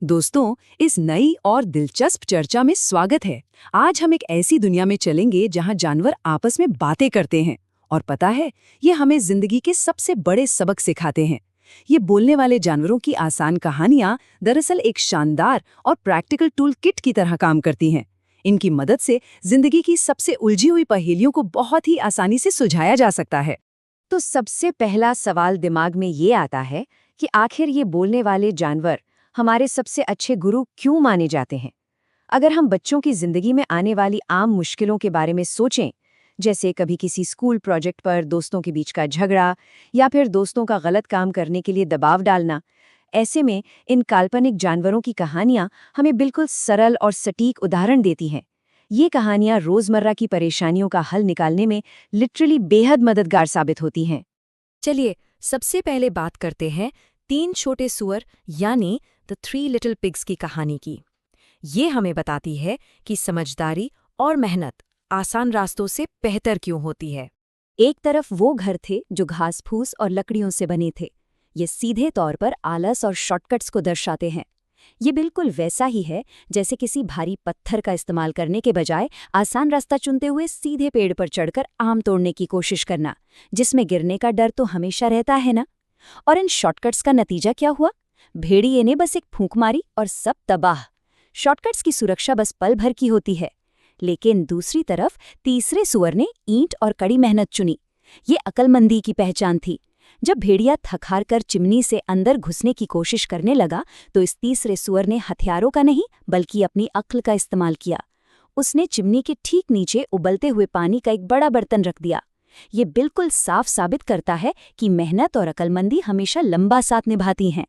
दोस्तों, इस नई और दिलचस्प चर्चा में स्वागत है। आज हम एक ऐसी दुनिया में चलेंगे जहां जानवर आपस में बातें करते हैं और पता है, ये हमें जिंदगी के सबसे बड़े सबक सिखाते हैं। ये बोलने वाले जानवरों की आसान कहानियां दरअसल एक शानदार और प्रैक्टिकल टूल किट की तरह काम करती हैं। इनकी मदद से जिंदगी की सबसे उलझी हुई पहेलियों को बहुत ही आसानी से सुलझाया जा सकता है। तो सबसे पहला सवाल दिमाग में ये आता है कि आखिर ये बोलने वाले जानवर हमारे सबसे अच्छे गुरु क्यों माने जाते हैं। अगर हम बच्चों की जिंदगी में आने वाली आम मुश्किलों के बारे में सोचें, जैसे कभी किसी स्कूल प्रोजेक्ट पर दोस्तों के बीच का झगड़ा या फिर दोस्तों का गलत काम करने के लिए दबाव डालना, ऐसे में इन काल्पनिक जानवरों की कहानियां हमें बिल्कुल सरल और सटीक उदाहरण देती हैं। ये कहानियां रोजमर्रा की परेशानियों का हल निकालने में लिटरली बेहद मददगार साबित होती हैं। चलिए सबसे पहले बात करते हैं 3 छोटे सुअर यानी द 3 लिटिल पिग्स की कहानी की। ये हमें बताती है कि समझदारी और मेहनत आसान रास्तों से बेहतर क्यों होती है। एक तरफ वो घर थे जो घास फूस और लकड़ियों से बने थे। ये सीधे तौर पर आलस और शॉर्टकट्स को दर्शाते हैं। ये बिल्कुल वैसा ही है जैसे किसी भारी पत्थर का इस्तेमाल करने के बजाय आसान रास्ता चुनते हुए सीधे पेड़ पर चढ़कर आम तोड़ने की कोशिश करना, जिसमें गिरने का डर तो हमेशा रहता है ना। और इन शॉर्टकट्स का नतीजा क्या हुआ? भेड़िए ने बस एक फूंक मारी और सब तबाह। शॉर्टकट्स की सुरक्षा बस पल भर की होती है, लेकिन दूसरी तरफ तीसरे सुअर ने ईंट और कड़ी मेहनत चुनी। ये अक्लमंदी की पहचान थी। जब भेड़िया थक हार कर चिमनी से अंदर घुसने की कोशिश करने लगा, तो इस तीसरे सुअर ने हथियारों का नहीं बल्कि अपनी अक्ल का इस्तेमाल किया। उसने चिमनी के ठीक नीचे उबलते हुए पानी का एक बड़ा बर्तन रख दिया। ये बिल्कुल साफ साबित करता है कि मेहनत और अक्लमंदी हमेशा लंबा साथ निभाती हैं।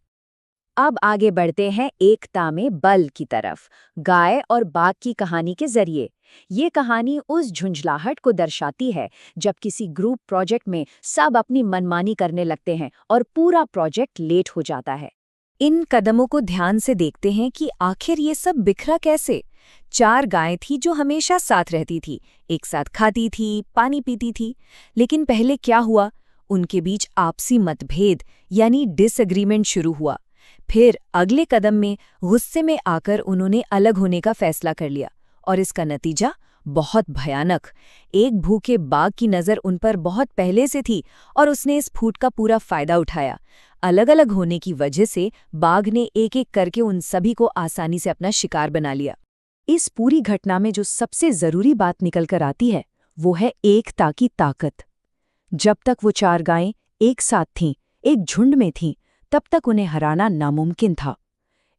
अब आगे बढ़ते हैं एकता में बल की तरफ, गाय और बाघ की कहानी के जरिए। ये कहानी उस झुंझलाहट को दर्शाती है जब किसी ग्रुप प्रोजेक्ट में सब अपनी मनमानी करने लगते हैं और पूरा प्रोजेक्ट लेट हो जाता है। इन कदमों को ध्यान से देखते हैं कि आखिर ये सब बिखरा कैसे। 4 गायें थी जो हमेशा साथ रहती थी, एक साथ खाती थी, पानी पीती थी। लेकिन पहले क्या हुआ? उनके बीच आपसी मतभेद यानी डिसएग्रीमेंट शुरू हुआ। फिर अगले कदम में गुस्से में आकर उन्होंने अलग होने का फैसला कर लिया, और इसका नतीजा बहुत भयानक। एक भूखे बाघ की नज़र उन पर बहुत पहले से थी और उसने इस फूट का पूरा फायदा उठाया। अलग अलग होने की वजह से बाघ ने एक एक करके उन सभी को आसानी से अपना शिकार बना लिया। इस पूरी घटना में जो सबसे जरूरी बात निकल कर आती है वो है एकता की ताकत। जब तक वो 4 गायें एक साथ थीं, एक झुंड में थीं, तब तक उन्हें हराना नामुमकिन था।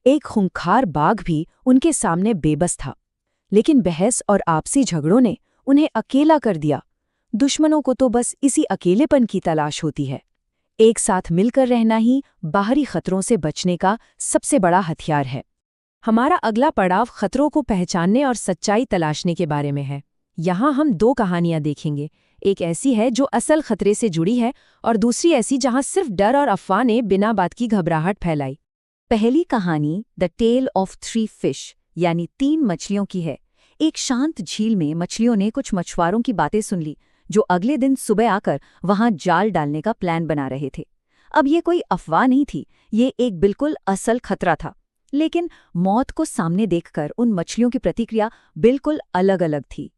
एक खूंखार बाघ भी उनके सामने बेबस था, लेकिन बहस और आपसी झगड़ों ने उन्हें अकेला कर दिया। दुश्मनों को तो बस इसी अकेलेपन की तलाश होती है। एक साथ मिलकर रहना ही बाहरी खतरों से बचने का सबसे बड़ा हथियार है। हमारा अगला पड़ाव खतरों को पहचानने और सच्चाई तलाशने के बारे में है। यहाँ हम 2 कहानियां देखेंगे। एक ऐसी है जो असल खतरे से जुड़ी है और दूसरी ऐसी जहां सिर्फ डर और अफवाह ने बिना बात की घबराहट फैलाई। पहली कहानी द टेल ऑफ 3 फिश यानी 3 मछलियों की है। एक शांत झील में मछलियों ने कुछ मछुआरों की बातें सुन ली जो अगले दिन सुबह आकर वहां जाल डालने का प्लान बना रहे थे। अब ये कोई अफवाह नहीं थी, ये एक बिल्कुल असल खतरा था। लेकिन मौत को सामने देखकर उन मछलियों की प्रतिक्रिया बिल्कुल अलग-अलग थी।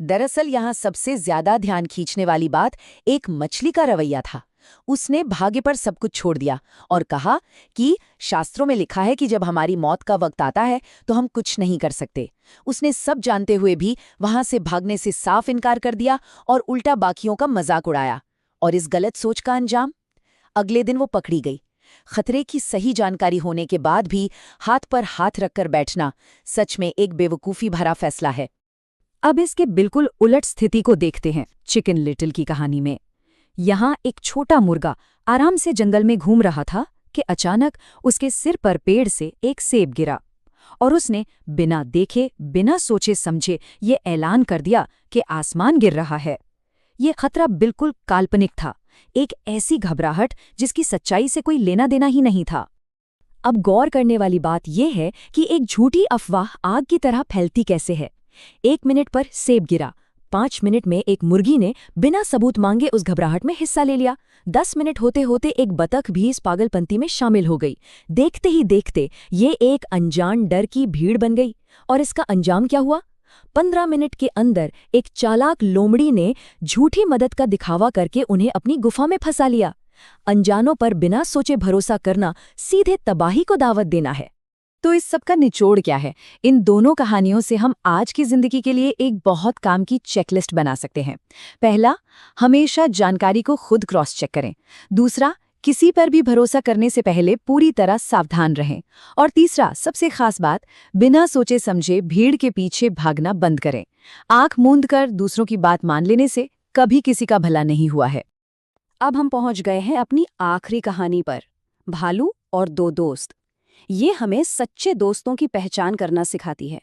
दरअसल यहाँ सबसे ज्यादा ध्यान खींचने वाली बात एक मछली का रवैया था। उसने भाग्य पर सब कुछ छोड़ दिया और कहा कि शास्त्रों में लिखा है कि जब हमारी मौत का वक्त आता है तो हम कुछ नहीं कर सकते। उसने सब जानते हुए भी वहां से भागने से साफ इनकार कर दिया और उल्टा बाकियों का मजाक उड़ाया। और इस गलत सोच का अंजाम? अगले दिन वो पकड़ी गई। खतरे की सही जानकारी होने के बाद भी हाथ पर हाथ रखकर बैठना सच में एक बेवकूफ़ी भरा फैसला है। अब इसके बिल्कुल उलट स्थिति को देखते हैं चिकन लिटिल की कहानी में। यहाँ एक छोटा मुर्गा आराम से जंगल में घूम रहा था कि अचानक उसके सिर पर पेड़ से एक सेब गिरा और उसने बिना देखे बिना सोचे समझे ये ऐलान कर दिया कि आसमान गिर रहा है। ये खतरा बिल्कुल काल्पनिक था, एक ऐसी घबराहट जिसकी सच्चाई से कोई लेना देना ही नहीं था। अब गौर करने वाली बात यह है कि एक झूठी अफवाह आग की तरह फैलती कैसे है। 1 मिनट पर सेब गिरा, 5 मिनट में एक मुर्गी ने बिना सबूत मांगे उस घबराहट में हिस्सा ले लिया। 10 मिनट होते होते एक बतख भी इस पागलपंती में शामिल हो गई। देखते ही देखते ये एक अनजान डर की भीड़ बन गई। और इसका अंजाम क्या हुआ? 15 मिनट के अंदर एक चालाक लोमड़ी ने झूठी मदद का दिखावा करके उन्हें अपनी गुफा में फंसा लिया। अनजानों पर बिना सोचे भरोसा करना सीधे तबाही को दावत देना है। तो इस सब का निचोड़ क्या है? इन दोनों कहानियों से हम आज की जिंदगी के लिए एक बहुत काम की चेकलिस्ट बना सकते हैं। पहला, हमेशा जानकारी को खुद क्रॉस चेक करें। दूसरा, किसी पर भी भरोसा करने से पहले पूरी तरह सावधान रहें। और तीसरा, सबसे खास बात, बिना सोचे समझे भीड़ के पीछे भागना बंद करें। आंख मूंद कर दूसरों की बात मान लेने से कभी किसी का भला नहीं हुआ है। अब हम पहुंच गए हैं अपनी आखिरी कहानी पर, भालू और 2 दोस्त। ये हमें सच्चे दोस्तों की पहचान करना सिखाती है।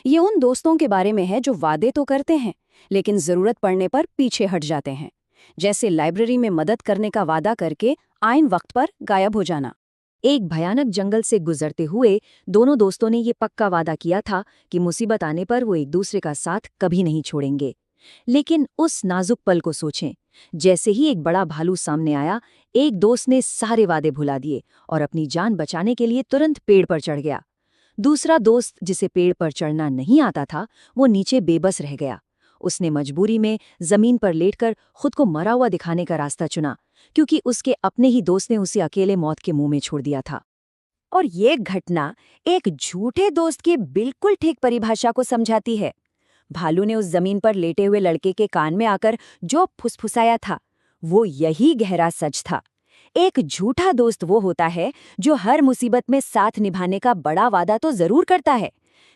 ये उन दोस्तों के बारे में है जो वादे तो करते हैं लेकिन जरूरत पड़ने पर पीछे हट जाते हैं, जैसे लाइब्रेरी में मदद करने का वादा करके आईन वक्त पर गायब हो जाना। एक भयानक जंगल से गुजरते हुए दोनों दोस्तों ने ये पक्का वादा किया था कि मुसीबत आने पर वो एक दूसरे का साथ कभी नहीं छोड़ेंगे। लेकिन उस नाजुक पल को सोचें, जैसे ही एक बड़ा भालू सामने आया, एक दोस्त ने सारे वादे भुला दिए और अपनी जान बचाने के लिए तुरंत पेड़ पर चढ़ गया। दूसरा दोस्त, जिसे पेड़ पर चढ़ना नहीं आता था, वो नीचे बेबस रह गया। उसने मजबूरी में जमीन पर लेटकर खुद को मरा हुआ दिखाने का रास्ता चुना, क्योंकि उसके अपने ही दोस्त ने उसे अकेले मौत के मुंह में छोड़ दिया था। और ये घटना एक झूठे दोस्त की बिल्कुल ठीक परिभाषा को समझाती है। भालू ने उस जमीन पर लेटे हुए लड़के के कान में आकर जो फुसफुसाया था, वो यही गहरा सच था। एक झूठा दोस्त वो होता है जो हर मुसीबत में साथ निभाने का बड़ा वादा तो जरूर करता है,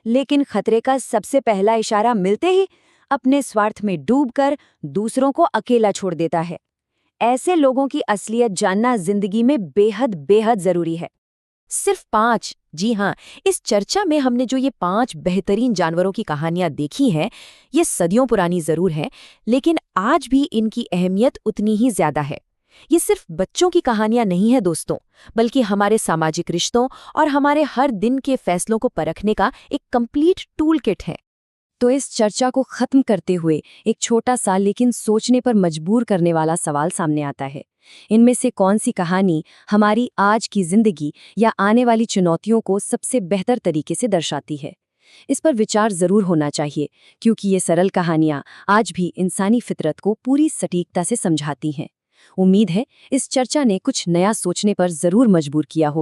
लेकिन खतरे का सबसे पहला इशारा मिलते ही अपने स्वार्थ में डूबकर दूसरों को अकेला छोड़ देता है। ऐसे लोगों की असलियत जानना जिंदगी में बेहद बेहद जरूरी है। सिर्फ 5, जी हाँ, इस चर्चा में हमने जो ये 5 बेहतरीन जानवरों की कहानियां देखी हैं, ये सदियों पुरानी जरूर हैं, लेकिन आज भी इनकी अहमियत उतनी ही ज्यादा है। ये सिर्फ बच्चों की कहानियां नहीं है दोस्तों, बल्कि हमारे सामाजिक रिश्तों और हमारे हर दिन के फैसलों को परखने का एक कंप्लीट टूल किट है। तो इस चर्चा को खत्म करते हुए एक छोटा सा लेकिन सोचने पर मजबूर करने वाला सवाल सामने आता है। इनमें से कौन सी कहानी हमारी आज की जिंदगी या आने वाली चुनौतियों को सबसे बेहतर तरीके से दर्शाती है? इस पर विचार जरूर होना चाहिए, क्योंकि ये सरल कहानियां आज भी इंसानी फितरत को पूरी सटीकता से समझाती हैं। उम्मीद है इस चर्चा ने कुछ नया सोचने पर जरूर मजबूर किया होगा।